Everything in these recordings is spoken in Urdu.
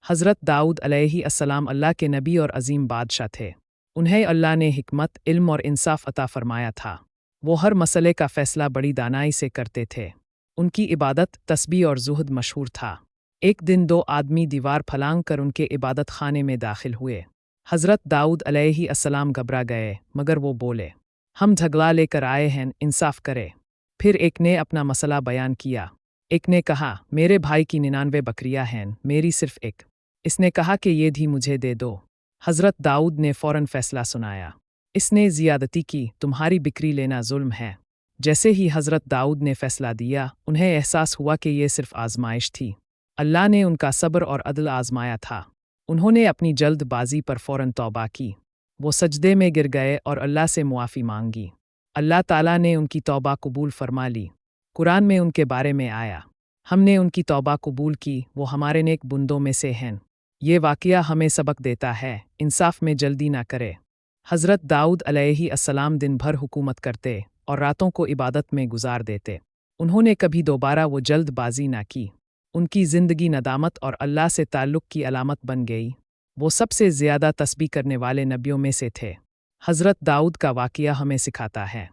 حضرت داؤد علیہ السلام اللہ کے نبی اور عظیم بادشاہ تھے۔ انہیں اللہ نے حکمت، علم اور انصاف عطا فرمایا تھا۔ وہ ہر مسئلے کا فیصلہ بڑی دانائی سے کرتے تھے۔ ان کی عبادت، تسبیح اور زہد مشہور تھا۔ ایک دن دو آدمی دیوار پھلانگ کر ان کے عبادت خانے میں داخل ہوئے۔ حضرت داؤد علیہ السلام گھبرا گئے، مگر وہ بولے، ہم جھگڑا لے کر آئے ہیں، انصاف کرے۔ پھر ایک نے اپنا مسئلہ بیان کیا۔ ایک نے کہا، میرے بھائی کی 99 بکریاں ہیں، میری صرف ایک۔ اس نے کہا کہ یہ بھی مجھے دے دو۔ حضرت داؤد نے فوراً فیصلہ سنایا۔ اس نے زیادتی کی، تمہاری بکری لینا ظلم ہے۔ جیسے ہی حضرت داؤد نے فیصلہ دیا، انہیں احساس ہوا کہ یہ صرف آزمائش تھی۔ اللہ نے ان کا صبر اور عدل آزمایا تھا۔ انہوں نے اپنی جلد بازی پر فوراً توبہ کی۔ وہ سجدے میں گر گئے اور اللہ سے معافی مانگی۔ اللہ تعالیٰ نے ان کی توبہ قبول فرما لی۔ قرآن میں ان کے بارے میں آیا، ہم نے ان کی توبہ قبول کی، وہ ہمارے نیک بندوں میں سے ہیں۔ یہ واقعہ ہمیں سبق دیتا ہے، انصاف میں جلدی نہ کرے۔ حضرت داؤد علیہ السلام دن بھر حکومت کرتے اور راتوں کو عبادت میں گزار دیتے۔ انہوں نے کبھی دوبارہ وہ جلد بازی نہ کی۔ ان کی زندگی ندامت اور اللہ سے تعلق کی علامت بن گئی۔ وہ سب سے زیادہ تسبیح کرنے والے نبیوں میں سے تھے۔ حضرت داؤد کا واقعہ ہمیں سکھاتا ہے،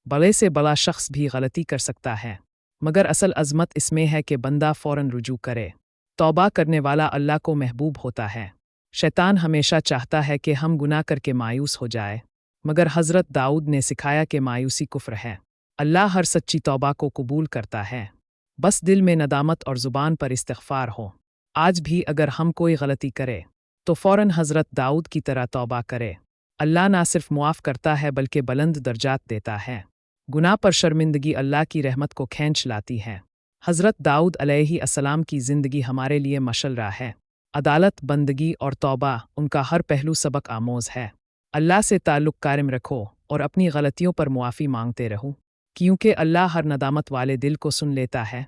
بڑے سے بڑا شخص بھی غلطی کر سکتا ہے، مگر اصل عظمت اس میں ہے کہ بندہ فوراً رجوع کرے۔ توبہ کرنے والا اللہ کو محبوب ہوتا ہے۔ شیطان ہمیشہ چاہتا ہے کہ ہم گناہ کر کے مایوس ہو جائے، مگر حضرت داؤد نے سکھایا کہ مایوسی کفر ہے۔ اللہ ہر سچی توبہ کو قبول کرتا ہے، بس دل میں ندامت اور زبان پر استغفار ہو۔ آج بھی اگر ہم کوئی غلطی کرے تو فوراً حضرت داؤد کی طرح توبہ کرے۔ اللہ نہ صرف معاف کرتا ہے بلکہ بلند درجات دیتا ہے۔ گناہ پر شرمندگی اللہ کی رحمت کو کھینچ لاتی ہے۔ حضرت داؤد علیہ السلام کی زندگی ہمارے لیے مشعل راہ ہے۔ عدالت، بندگی اور توبہ، ان کا ہر پہلو سبق آموز ہے۔ اللہ سے تعلق قائم رکھو اور اپنی غلطیوں پر معافی مانگتے رہو، کیونکہ اللہ ہر ندامت والے دل کو سن لیتا ہے۔